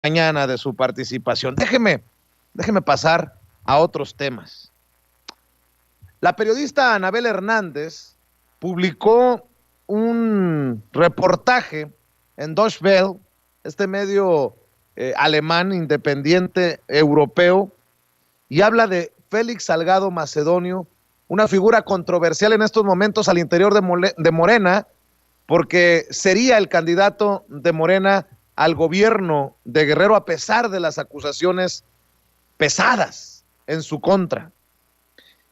mañana de su participación. Déjeme pasar a otros temas. La periodista Anabel Hernández publicó un reportaje en Deutsche Welle, este medio alemán independiente europeo, y habla de Félix Salgado Macedonio, una figura controversial en estos momentos al interior de Morena, porque sería el candidato de Morena al gobierno de Guerrero a pesar de las acusaciones pesadas en su contra.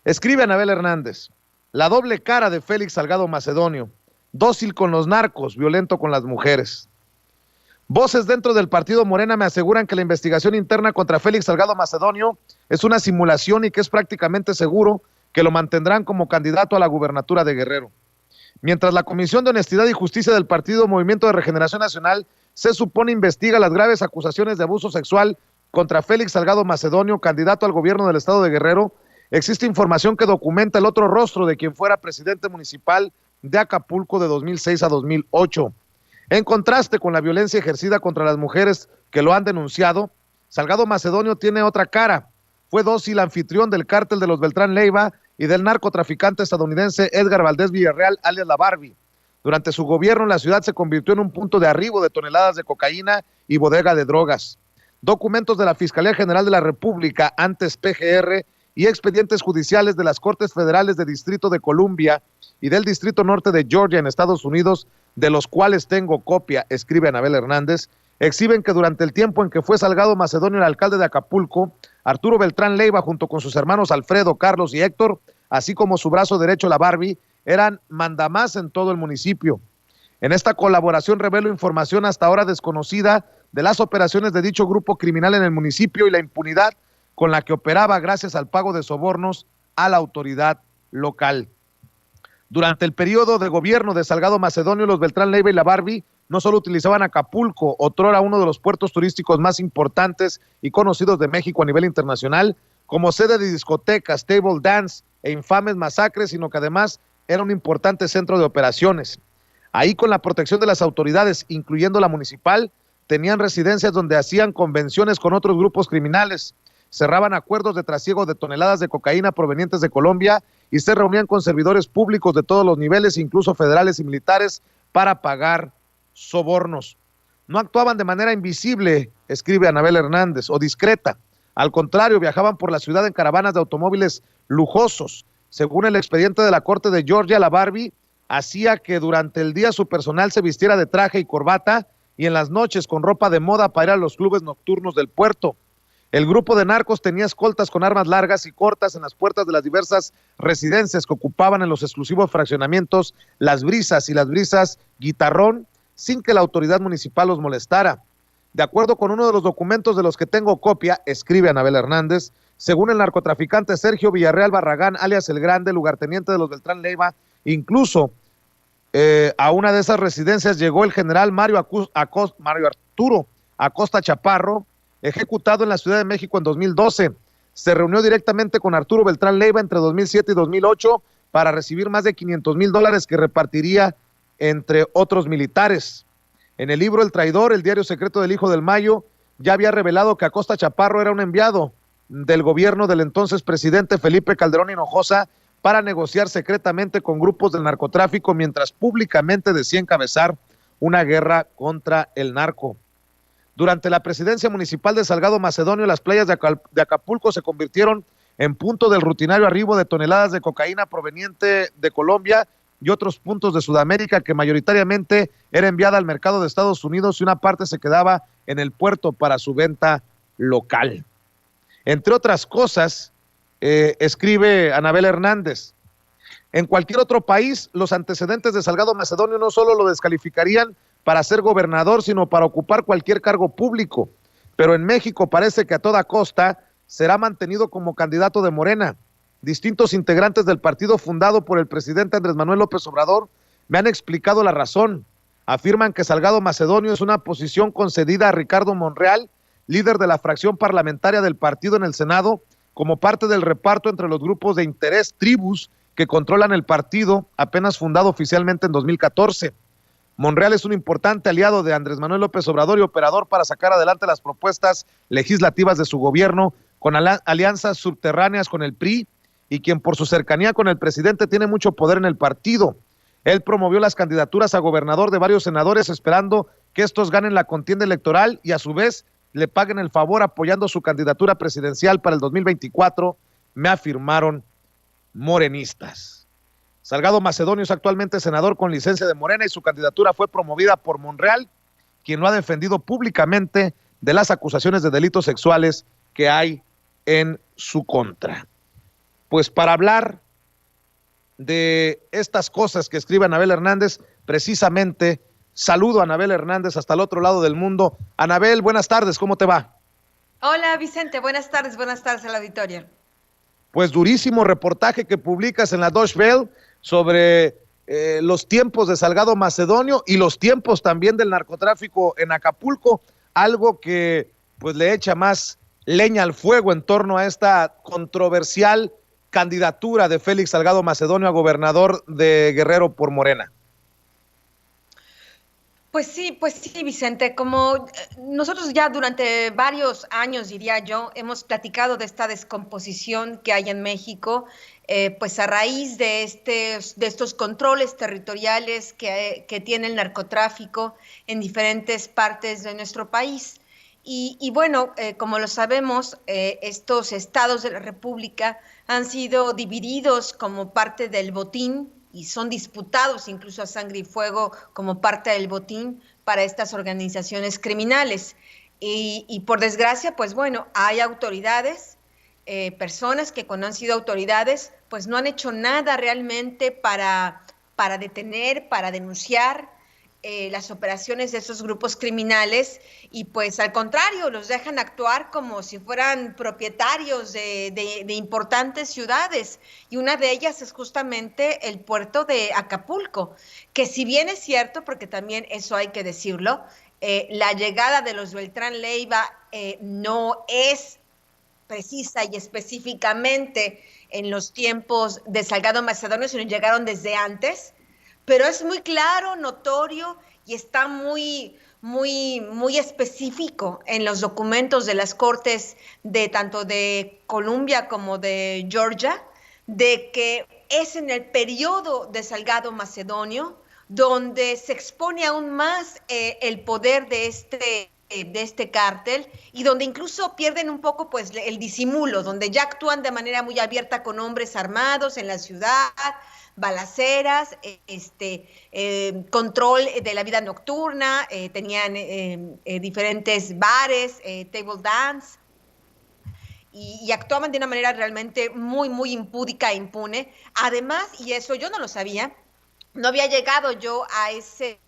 Escribe Anabel Hernández: la doble cara de Félix Salgado Macedonio, dócil con los narcos, violento con las mujeres. Voces dentro del partido Morena me aseguran que la investigación interna contra Félix Salgado Macedonio es una simulación y que es prácticamente seguro que lo mantendrán como candidato a la gubernatura de Guerrero. Mientras la Comisión de Honestidad y Justicia del Partido Movimiento de Regeneración Nacional se supone investiga las graves acusaciones de abuso sexual contra Félix Salgado Macedonio, candidato al gobierno del estado de Guerrero, existe información que documenta el otro rostro de quien fuera presidente municipal de Acapulco de 2006 a 2008. En contraste con la violencia ejercida contra las mujeres que lo han denunciado, Salgado Macedonio tiene otra cara. Fue dócil anfitrión del cártel de los Beltrán Leiva y del narcotraficante estadounidense Edgar Valdés Villarreal, alias La Barbie. Durante su gobierno, la ciudad se convirtió en un punto de arribo de toneladas de cocaína y bodega de drogas. Documentos de la Fiscalía General de la República, antes PGR, y expedientes judiciales de las Cortes Federales de Distrito de Columbia y del Distrito Norte de Georgia en Estados Unidos, de los cuales tengo copia, escribe Anabel Hernández, exhiben que durante el tiempo en que fue Salgado Macedonio el alcalde de Acapulco, Arturo Beltrán Leiva, junto con sus hermanos Alfredo, Carlos y Héctor, así como su brazo derecho La Barbie, eran mandamás en todo el municipio. En esta colaboración revelo información hasta ahora desconocida de las operaciones de dicho grupo criminal en el municipio y la impunidad con la que operaba gracias al pago de sobornos a la autoridad local. Durante el periodo de gobierno de Salgado Macedonio, los Beltrán Leiva y La Barbie no solo utilizaban Acapulco, otrora uno de los puertos turísticos más importantes y conocidos de México a nivel internacional, como sede de discotecas, table dance e infames masacres, sino que además era un importante centro de operaciones. Ahí, con la protección de las autoridades, incluyendo la municipal, tenían residencias donde hacían convenciones con otros grupos criminales, cerraban acuerdos de trasiego de toneladas de cocaína provenientes de Colombia y se reunían con servidores públicos de todos los niveles, incluso federales y militares, para pagar sobornos. No actuaban de manera invisible, escribe Anabel Hernández, o discreta. Al contrario, viajaban por la ciudad en caravanas de automóviles lujosos. Según el expediente de la Corte de Georgia, La Barbie hacía que durante el día su personal se vistiera de traje y corbata y en las noches con ropa de moda para ir a los clubes nocturnos del puerto. El grupo de narcos tenía escoltas con armas largas y cortas en las puertas de las diversas residencias que ocupaban en los exclusivos fraccionamientos Las Brisas y Las Brisas Guitarrón, sin que la autoridad municipal los molestara. De acuerdo con uno de los documentos de los que tengo copia, escribe Anabel Hernández, según el narcotraficante Sergio Villarreal Barragán, alias El Grande, lugarteniente de los Beltrán Leiva, incluso a una de esas residencias llegó el general Mario Arturo Acosta Chaparro, ejecutado en la Ciudad de México en 2012. Se reunió directamente con Arturo Beltrán Leiva entre 2007 y 2008 para recibir más de $500,000 que repartiría entre otros militares. En el libro El Traidor, el diario secreto del Hijo del Mayo, ya había revelado que Acosta Chaparro era un enviado del gobierno del entonces presidente Felipe Calderón Hinojosa para negociar secretamente con grupos del narcotráfico mientras públicamente decía encabezar una guerra contra el narco. Durante la presidencia municipal de Salgado Macedonio, las playas de Acapulco se convirtieron en punto del rutinario arribo de toneladas de cocaína proveniente de Colombia y otros puntos de Sudamérica, que mayoritariamente era enviada al mercado de Estados Unidos y una parte se quedaba en el puerto para su venta local. Entre otras cosas, escribe Anabel Hernández, en cualquier otro país, los antecedentes de Salgado Macedonio no solo lo descalificarían para ser gobernador, sino para ocupar cualquier cargo público. Pero en México parece que a toda costa será mantenido como candidato de Morena. Distintos integrantes del partido fundado por el presidente Andrés Manuel López Obrador me han explicado la razón. Afirman que Salgado Macedonio es una posición concedida a Ricardo Monreal, líder de la fracción parlamentaria del partido en el Senado, como parte del reparto entre los grupos de interés tribus que controlan el partido, apenas fundado oficialmente en 2014. Monreal es un importante aliado de Andrés Manuel López Obrador y operador para sacar adelante las propuestas legislativas de su gobierno con alianzas subterráneas con el PRI y quien por su cercanía con el presidente tiene mucho poder en el partido. Él promovió las candidaturas a gobernador de varios senadores esperando que estos ganen la contienda electoral y a su vez le paguen el favor apoyando su candidatura presidencial para el 2024, me afirmaron morenistas. Salgado Macedonio es actualmente senador con licencia de Morena y su candidatura fue promovida por Monreal, quien lo ha defendido públicamente de las acusaciones de delitos sexuales que hay en su contra. Pues para hablar de estas cosas que escribe Anabel Hernández, precisamente saludo a Anabel Hernández hasta el otro lado del mundo. Anabel, buenas tardes, ¿cómo te va? Hola Vicente, buenas tardes a la auditorio. Pues durísimo reportaje que publicas en la Deutsche Welle sobre los tiempos de Salgado Macedonio y los tiempos también del narcotráfico en Acapulco, algo que pues le echa más leña al fuego en torno a esta controversial candidatura de Félix Salgado Macedonio a gobernador de Guerrero por Morena. Pues sí, Vicente, como nosotros ya durante varios años, diría yo, hemos platicado de esta descomposición que hay en México, pues a raíz de estos controles territoriales que tiene el narcotráfico en diferentes partes de nuestro país. Y bueno, como lo sabemos, estos estados de la República han sido divididos como parte del botín y son disputados incluso a sangre y fuego como parte del botín para estas organizaciones criminales. Y por desgracia, pues bueno, hay autoridades, personas que cuando han sido autoridades, pues no han hecho nada realmente para detener, para denunciar las operaciones de esos grupos criminales y pues al contrario, los dejan actuar como si fueran propietarios de importantes ciudades y una de ellas es justamente el puerto de Acapulco, que si bien es cierto, porque también eso hay que decirlo, la llegada de los Beltrán Leiva no es precisa y específicamente en los tiempos de Salgado Macedonio, sino llegaron desde antes, pero es muy claro, notorio y está muy específico en los documentos de las cortes de tanto de Columbia como de Georgia, de que es en el periodo de Salgado Macedonio donde se expone aún más el poder de este cártel y donde incluso pierden un poco pues el disimulo, donde ya actúan de manera muy abierta con hombres armados en la ciudad, balaceras, control de la vida nocturna, tenían diferentes bares, table dance, y actuaban de una manera realmente muy impúdica e impune. Además, y eso yo no lo sabía, no había llegado yo a ese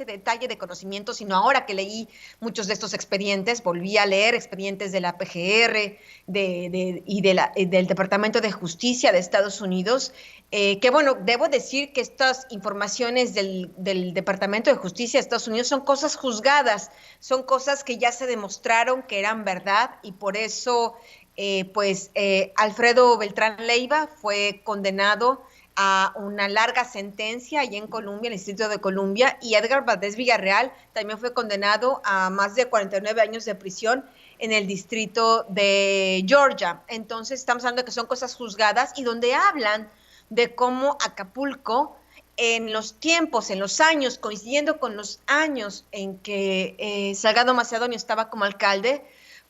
detalle de conocimiento, sino ahora que leí muchos de estos expedientes, volví a leer expedientes de la PGR del Departamento de Justicia de Estados Unidos, que bueno, debo decir que estas informaciones del Departamento de Justicia de Estados Unidos son cosas juzgadas, son cosas que ya se demostraron que eran verdad y por eso Alfredo Beltrán Leiva fue condenado a una larga sentencia allá en Colombia, en el Distrito de Columbia, y Edgar Valdés Villarreal también fue condenado a más de 49 años de prisión en el Distrito de Georgia. Entonces estamos hablando de que son cosas juzgadas y donde hablan de cómo Acapulco en los tiempos, en los años, coincidiendo con los años en que Salgado Macedonio estaba como alcalde,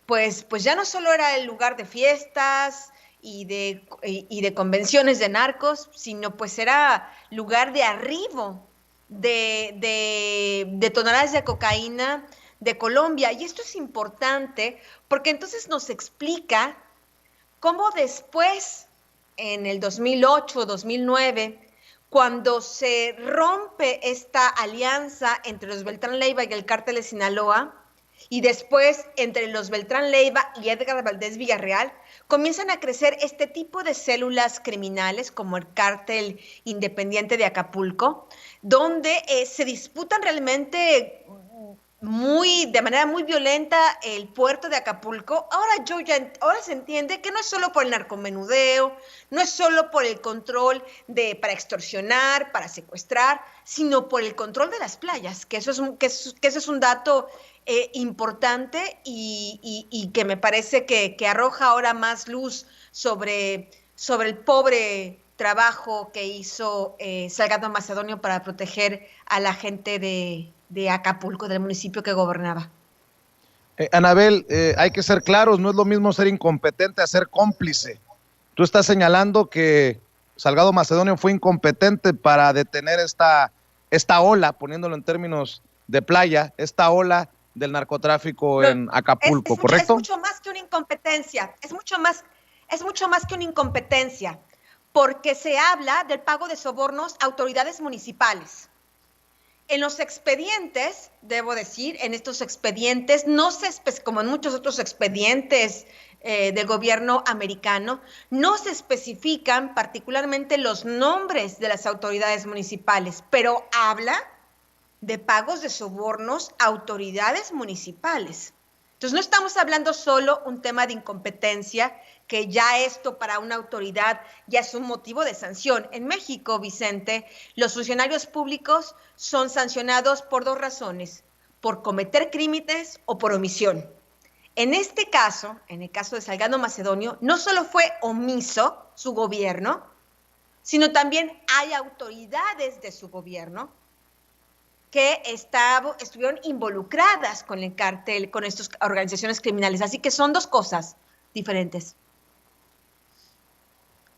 pues ya no solo era el lugar de fiestas y de convenciones de narcos, sino pues era lugar de arribo de toneladas de cocaína de Colombia. Y esto es importante porque entonces nos explica cómo después, en el 2008, 2009, cuando se rompe esta alianza entre los Beltrán Leiva y el cártel de Sinaloa, y después entre los Beltrán Leiva y Edgar Valdés Villarreal, comienzan a crecer este tipo de células criminales como el cártel independiente de Acapulco, donde se disputan realmente de manera muy violenta el puerto de Acapulco, ahora se entiende que no es solo por el narcomenudeo, no es solo por el control para extorsionar, para secuestrar, sino por el control de las playas, que eso es un dato importante y que me parece que arroja ahora más luz sobre el pobre trabajo que hizo Salgado Macedonio para proteger a la gente de Acapulco, del municipio que gobernaba. Anabel, hay que ser claros, no es lo mismo ser incompetente a ser cómplice. Tú estás señalando que Salgado Macedonio fue incompetente para detener esta ola, poniéndolo en términos de playa, esta ola del narcotráfico en Acapulco, ¿correcto? Es mucho más que una incompetencia, es mucho más que una incompetencia, porque se habla del pago de sobornos a autoridades municipales. En los expedientes, debo decir, en estos expedientes, como en muchos otros expedientes del gobierno americano, no se especifican particularmente los nombres de las autoridades municipales, pero habla de pagos de sobornos a autoridades municipales. Entonces, no estamos hablando solo un tema de incompetencia, que ya esto para una autoridad ya es un motivo de sanción. En México, Vicente, los funcionarios públicos son sancionados por 2 razones: por cometer crímenes o por omisión. En este caso, en el caso de Salgado Macedonio, no solo fue omiso su gobierno, sino también hay autoridades de su gobierno que estuvieron involucradas con el cártel, con estas organizaciones criminales. Así que son 2 cosas diferentes.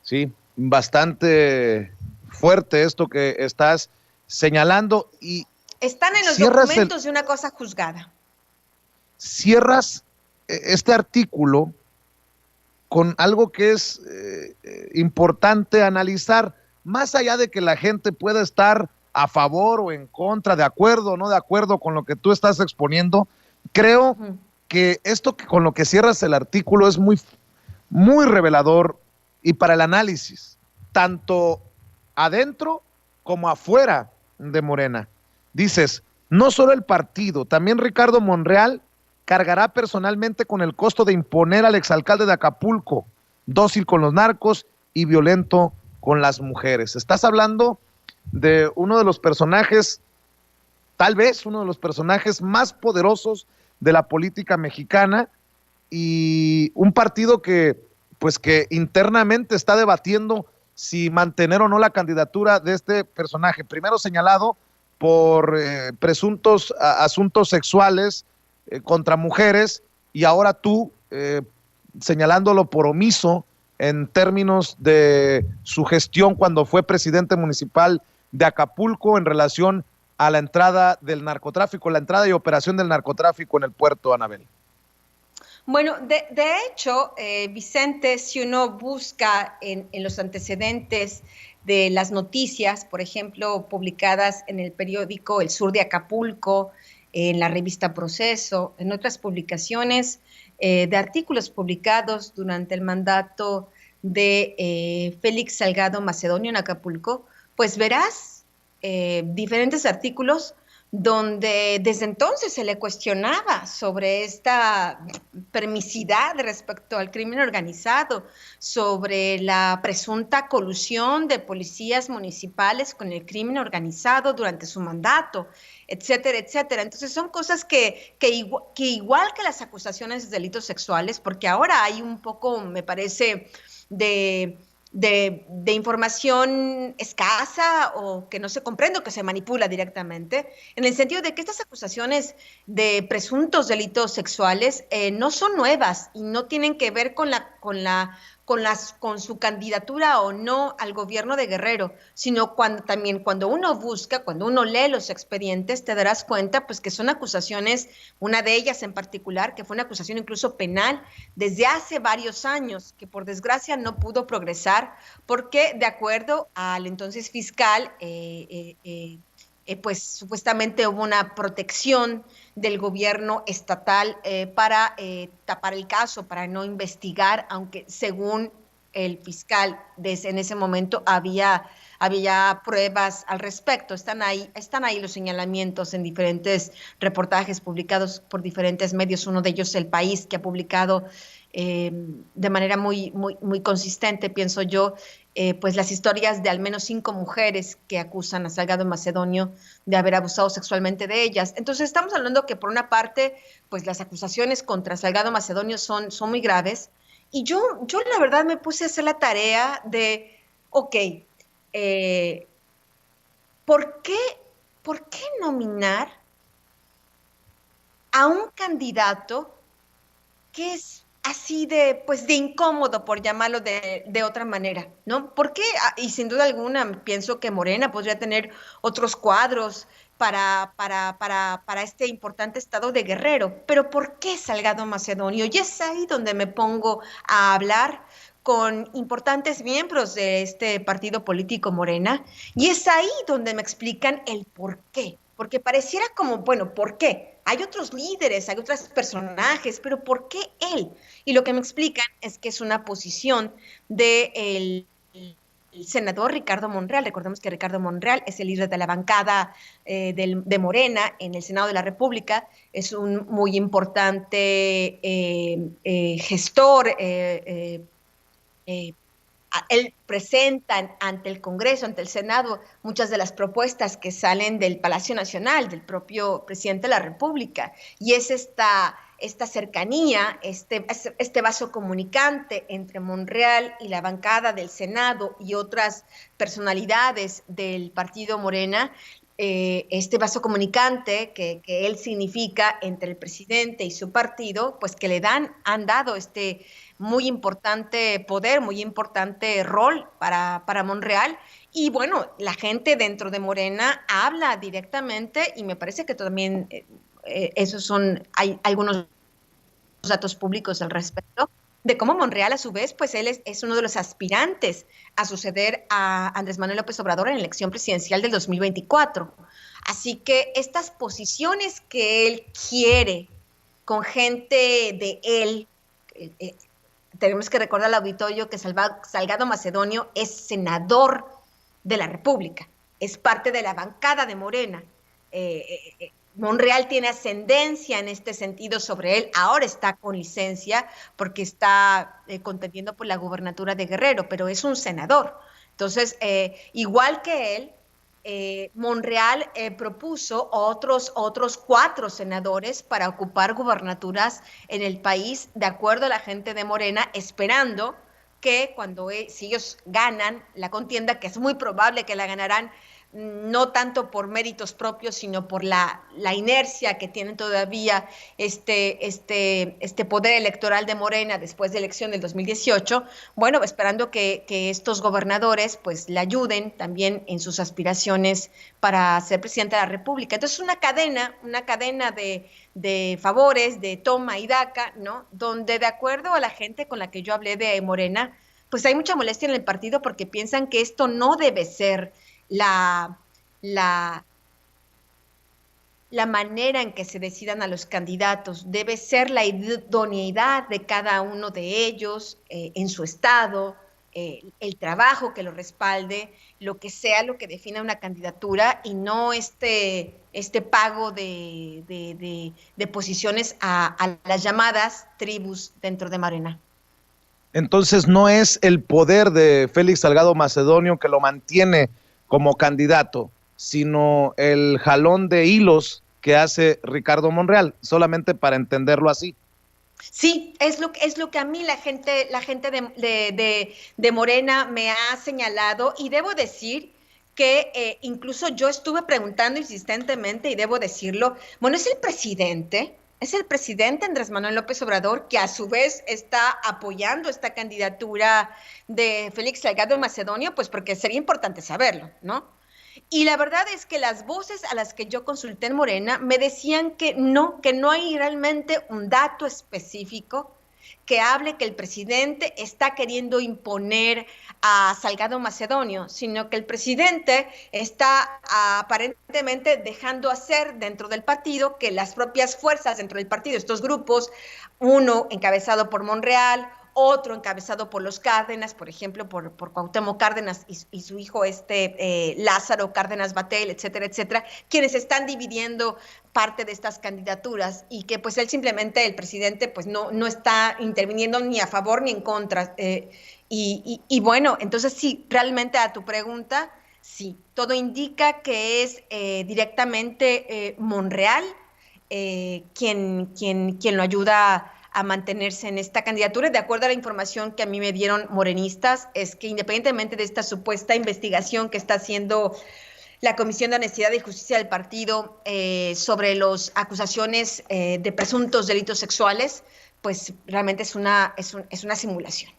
Sí, bastante fuerte esto que estás señalando. Y están en los documentos de una cosa juzgada. Cierras este artículo con algo que es importante analizar, más allá de que la gente pueda estar a favor o en contra, de acuerdo o no de acuerdo con lo que tú estás exponiendo. Creo que esto con lo que cierras el artículo es muy, muy revelador y para el análisis, tanto adentro como afuera de Morena. Dices, no solo el partido, también Ricardo Monreal cargará personalmente con el costo de imponer al exalcalde de Acapulco, dócil con los narcos y violento con las mujeres. Estás hablando de uno de los personajes, tal vez uno de los personajes más poderosos de la política mexicana, y un partido que internamente está debatiendo si mantener o no la candidatura de este personaje, primero señalado por presuntos asuntos sexuales contra mujeres, y ahora tú señalándolo por omiso en términos de su gestión cuando fue presidente municipal de Acapulco en relación a la entrada del narcotráfico, la entrada y operación del narcotráfico en el puerto, Anabel. Bueno, de hecho, Vicente, si uno busca en los antecedentes de las noticias, por ejemplo, publicadas en el periódico El Sur de Acapulco, en la revista Proceso, en otras publicaciones de artículos publicados durante el mandato de Félix Salgado Macedonio en Acapulco, pues verás diferentes artículos donde desde entonces se le cuestionaba sobre esta permisidad respecto al crimen organizado, sobre la presunta colusión de policías municipales con el crimen organizado durante su mandato, etcétera, etcétera. Entonces son cosas que igual que las acusaciones de delitos sexuales, porque ahora hay un poco, me parece, de información escasa o que no se comprende o que se manipula directamente, en el sentido de que estas acusaciones de presuntos delitos sexuales no son nuevas y no tienen que ver con su candidatura o no al gobierno de Guerrero, sino cuando uno busca, cuando uno lee los expedientes, te darás cuenta pues que son acusaciones, una de ellas en particular, que fue una acusación incluso penal desde hace varios años, que por desgracia no pudo progresar, porque de acuerdo al entonces fiscal, pues supuestamente hubo una protección del gobierno estatal para tapar el caso, para no investigar, aunque según el fiscal en ese momento había había pruebas al respecto. Están ahí los señalamientos en diferentes reportajes publicados por diferentes medios, uno de ellos El País, que ha publicado de manera muy consistente, pienso yo, pues las historias de al menos 5 mujeres que acusan a Salgado Macedonio de haber abusado sexualmente de ellas. Entonces estamos hablando que por una parte, pues las acusaciones contra Salgado Macedonio son muy graves, y yo la verdad me puse a hacer la tarea de, ok, ¿por qué nominar a un candidato que es así pues de incómodo, por llamarlo de otra manera, ¿no? ¿Por qué? Y sin duda alguna pienso que Morena podría tener otros cuadros para este importante estado de Guerrero, pero ¿por qué Salgado Macedonio? Y es ahí donde me pongo a hablar con importantes miembros de este partido político Morena, y es ahí donde me explican el por qué, porque pareciera como, bueno, ¿por qué? Hay otros líderes, hay otros personajes, pero ¿por qué él? Y lo que me explican es que es una posición del senador Ricardo Monreal. Recordemos que Ricardo Monreal es el líder de la bancada de Morena en el Senado de la República, es un muy importante gestor, él presenta ante el Congreso, ante el Senado, muchas de las propuestas que salen del Palacio Nacional, del propio presidente de la República, y es esta cercanía, este vaso comunicante entre Monreal y la bancada del Senado y otras personalidades del partido Morena, este vaso comunicante que él significa entre el presidente y su partido, pues que han dado este muy importante poder, muy importante rol para Monreal. Y bueno, la gente dentro de Morena habla directamente, y me parece que también hay algunos datos públicos al respecto, de cómo Monreal, a su vez, pues él es uno de los aspirantes a suceder a Andrés Manuel López Obrador en la elección presidencial del 2024. Así que estas posiciones que él quiere con gente de él, tenemos que recordar al auditorio que Salgado Macedonio es senador de la República, es parte de la bancada de Morena. Monreal tiene ascendencia en este sentido sobre él, ahora está con licencia porque está contendiendo por la gubernatura de Guerrero, pero es un senador. Entonces, igual que él, Monreal propuso otros 4 senadores para ocupar gubernaturas en el país, de acuerdo a la gente de Morena, esperando que si ellos ganan la contienda, que es muy probable que la ganarán, no tanto por méritos propios, sino por la inercia que tienen todavía este poder electoral de Morena después de la elección del 2018, bueno, esperando que estos gobernadores pues le ayuden también en sus aspiraciones para ser presidente de la República. Entonces una cadena de favores, de toma y daca, ¿no? Donde, de acuerdo a la gente con la que yo hablé de Morena, pues hay mucha molestia en el partido porque piensan que esto no debe ser la manera en que se decidan a los candidatos, debe ser la idoneidad de cada uno de ellos en su estado, el trabajo que lo respalde, lo que sea lo que defina una candidatura, y no este pago de posiciones a las llamadas tribus dentro de Morena. Entonces no es el poder de Félix Salgado Macedonio que lo mantiene como candidato, sino el jalón de hilos que hace Ricardo Monreal, solamente para entenderlo así. Sí, es lo que a mí la gente de Morena me ha señalado, y debo decir que incluso yo estuve preguntando insistentemente, y debo decirlo, bueno, es el presidente Andrés Manuel López Obrador, que a su vez está apoyando esta candidatura de Félix Salgado Macedonio, pues porque sería importante saberlo, ¿no? Y la verdad es que las voces a las que yo consulté en Morena me decían que no hay realmente un dato específico que hable que el presidente está queriendo imponer a Salgado Macedonio, sino que el presidente está aparentemente dejando hacer dentro del partido, que las propias fuerzas dentro del partido, estos grupos, uno encabezado por Monreal, otro encabezado por los Cárdenas, por ejemplo, por Cuauhtémoc Cárdenas y su hijo Lázaro Cárdenas Batel, etcétera, etcétera, quienes están dividiendo parte de estas candidaturas y que pues él simplemente, el presidente, pues no está interviniendo ni a favor ni en contra. Y bueno, entonces sí, realmente a tu pregunta, sí, todo indica que es directamente Monreal quien lo ayuda a mantenerse en esta candidatura. De acuerdo a la información que a mí me dieron morenistas, es que independientemente de esta supuesta investigación que está haciendo la Comisión de Honestidad y Justicia del partido sobre las acusaciones de presuntos delitos sexuales, pues realmente es una simulación.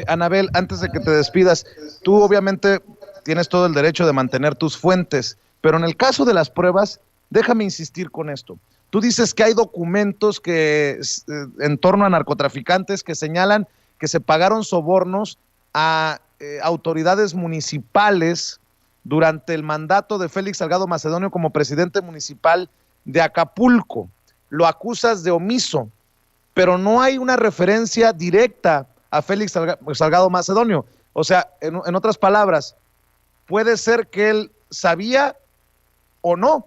Anabel, antes de que te despidas, tú obviamente tienes todo el derecho de mantener tus fuentes, pero en el caso de las pruebas, déjame insistir con esto. Tú dices que hay documentos en torno a narcotraficantes que señalan que se pagaron sobornos a autoridades municipales durante el mandato de Félix Salgado Macedonio como presidente municipal de Acapulco. Lo acusas de omiso, pero no hay una referencia directa a Félix Salgado Macedonio. O sea, en otras palabras, puede ser que él sabía o no,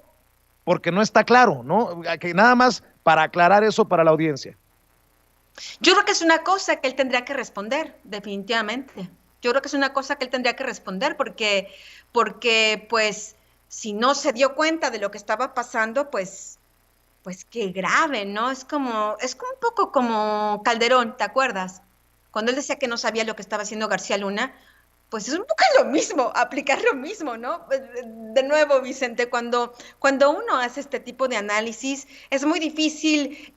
porque no está claro, ¿no? Que nada más para aclarar eso para la audiencia. Yo creo que es una cosa que él tendría que responder, definitivamente. Yo creo que es una cosa que él tendría que responder porque pues, si no se dio cuenta de lo que estaba pasando, pues qué grave, ¿no? Es como un poco como Calderón, ¿te acuerdas? Cuando él decía que no sabía lo que estaba haciendo García Luna, pues es un poco lo mismo, aplicar lo mismo, ¿no? De nuevo, Vicente, cuando uno hace este tipo de análisis, es muy difícil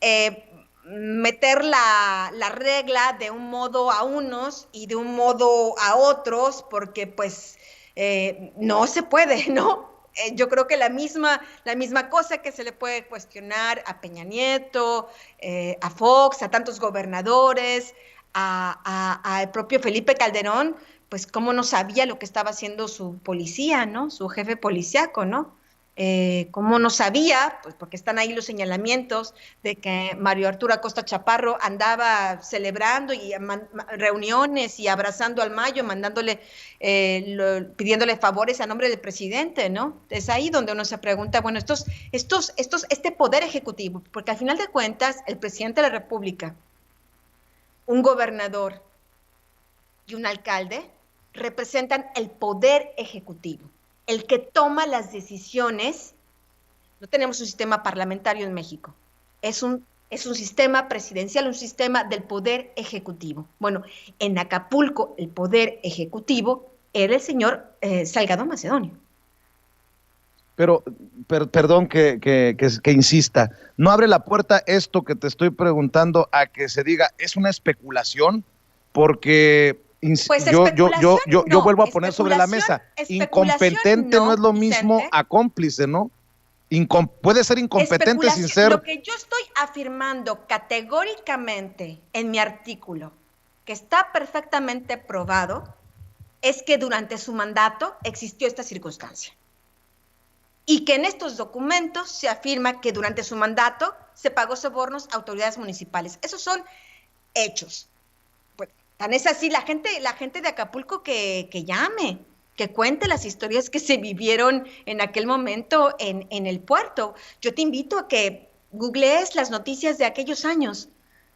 meter la regla de un modo a unos y de un modo a otros, porque pues no se puede, ¿no? Yo creo que la misma cosa que se le puede cuestionar a Peña Nieto, a Fox, a tantos gobernadores, al propio Felipe Calderón, pues cómo no sabía lo que estaba haciendo su policía, ¿no? Su jefe policíaco, ¿no? Cómo no sabía, pues porque están ahí los señalamientos de que Mario Arturo Acosta Chaparro andaba celebrando y reuniones y abrazando al Mayo, mandándole, pidiéndole favores a nombre del presidente, ¿no? Es ahí donde uno se pregunta, bueno, este poder ejecutivo, porque al final de cuentas, el presidente de la República, un gobernador y un alcalde representan el poder ejecutivo, el que toma las decisiones. No tenemos un sistema parlamentario en México, es un sistema presidencial, un sistema del poder ejecutivo. Bueno, en Acapulco el poder ejecutivo era el señor Salgado Macedonio. Pero perdón que insista, ¿no abre la puerta esto que te estoy preguntando a que se diga, es una especulación? Porque pues yo vuelvo a poner sobre la mesa, incompetente no es lo mismo a cómplice, ¿no? Puede ser incompetente sin ser... Lo que yo estoy afirmando categóricamente en mi artículo, que está perfectamente probado, es que durante su mandato existió esta circunstancia. Y que en estos documentos se afirma que durante su mandato se pagó sobornos a autoridades municipales. Esos son hechos. Pues, tan es así, la gente de Acapulco que llame, que cuente las historias que se vivieron en aquel momento en el puerto. Yo te invito a que googlees las noticias de aquellos años,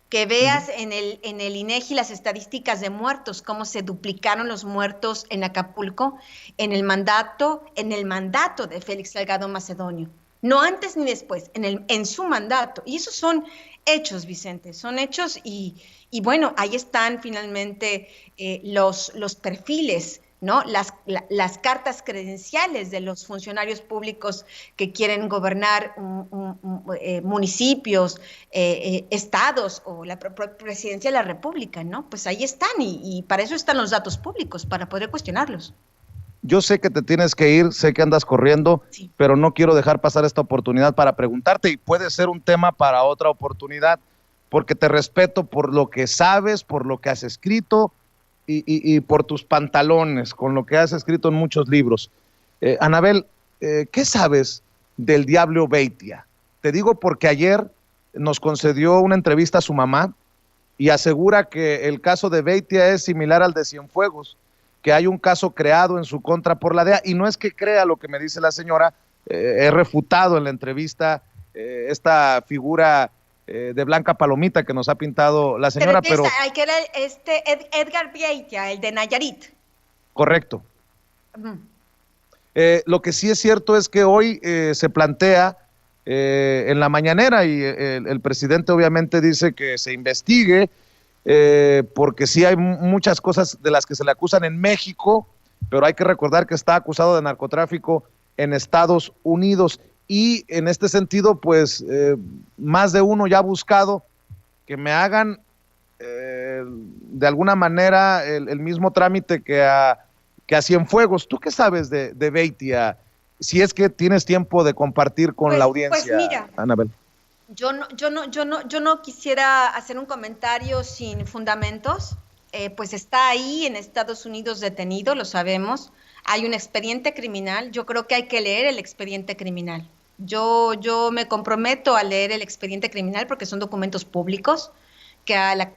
que veas en el INEGI las estadísticas de muertos, cómo se duplicaron los muertos en Acapulco en el mandato de Félix Salgado Macedonio. No antes ni después, en su mandato. Y esos son hechos, Vicente, son hechos y bueno, ahí están finalmente los perfiles, ¿no? Las cartas credenciales de los funcionarios públicos que quieren gobernar municipios, estados o la presidencia de la República, ¿no? Pues ahí están y para eso están los datos públicos, para poder cuestionarlos. Yo sé que te tienes que ir, sé que andas corriendo, sí, pero no quiero dejar pasar esta oportunidad para preguntarte, y puede ser un tema para otra oportunidad, porque te respeto por lo que sabes, por lo que has escrito y por tus pantalones, con lo que has escrito en muchos libros. Anabel, ¿qué sabes del Diablo Beitia? Te digo porque ayer nos concedió una entrevista a su mamá y asegura que el caso de Beitia es similar al de Cienfuegos, que hay un caso creado en su contra por la DEA, y no es que crea lo que me dice la señora, he refutado en la entrevista esta figura de Blanca Palomita que nos ha pintado la señora, pero... que era Edgar Beitia, el de Nayarit. Correcto. Lo que sí es cierto es que hoy se plantea en la mañanera y el presidente obviamente dice que se investigue porque sí hay muchas cosas de las que se le acusan en México, pero hay que recordar que está acusado de narcotráfico en Estados Unidos y en este sentido pues más de uno ya ha buscado que me hagan de alguna manera el mismo trámite que a Cienfuegos. ¿Tú qué sabes de Beitia? Si es que tienes tiempo de compartir con la audiencia, pues mira, Anabel. Yo no quisiera hacer un comentario sin fundamentos. Pues está ahí en Estados Unidos detenido, lo sabemos. Hay un expediente criminal. Yo creo que hay que leer el expediente criminal. Yo me comprometo a leer el expediente criminal porque son documentos públicos.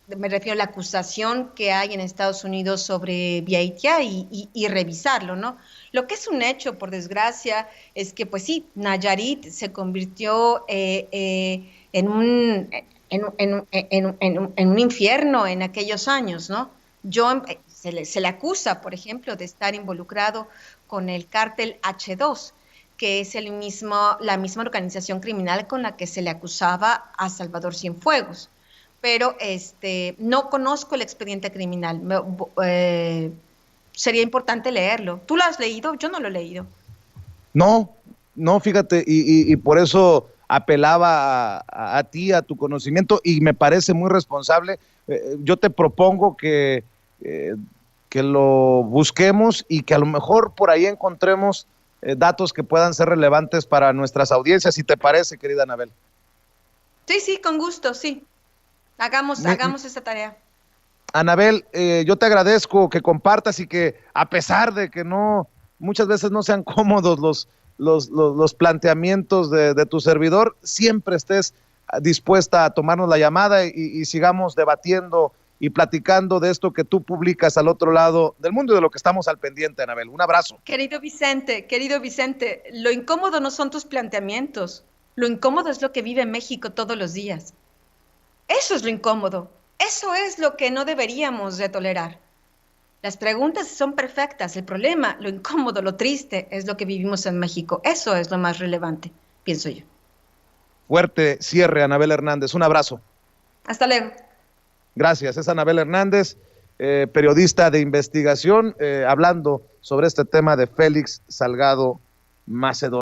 Me refiero a la acusación que hay en Estados Unidos sobre Beitia y revisarlo, ¿no? Lo que es un hecho, por desgracia, es que, pues sí, Nayarit se convirtió en un infierno en aquellos años, ¿no? Se le acusa, por ejemplo, de estar involucrado con el cártel H2, que es la misma organización criminal con la que se le acusaba a Salvador Cienfuegos. Pero no conozco el expediente criminal. Sería importante leerlo. ¿Tú lo has leído? Yo no lo he leído. No, fíjate, y por eso apelaba a ti, a tu conocimiento, y me parece muy responsable. Yo te propongo que lo busquemos y que a lo mejor por ahí encontremos datos que puedan ser relevantes para nuestras audiencias, si te parece, querida Anabel. Sí, con gusto, sí. Hagamos esta tarea. Anabel, yo te agradezco que compartas y que a pesar de que muchas veces no sean cómodos los planteamientos de tu servidor, siempre estés dispuesta a tomarnos la llamada y sigamos debatiendo y platicando de esto que tú publicas al otro lado del mundo y de lo que estamos al pendiente, Anabel. Un abrazo. Querido Vicente, lo incómodo no son tus planteamientos, lo incómodo es lo que vive México todos los días. Eso es lo incómodo, eso es lo que no deberíamos de tolerar. Las preguntas son perfectas, el problema, lo incómodo, lo triste es lo que vivimos en México. Eso es lo más relevante, pienso yo. Fuerte cierre, Anabel Hernández. Un abrazo. Hasta luego. Gracias, es Anabel Hernández, periodista de investigación, hablando sobre este tema de Félix Salgado Macedonio.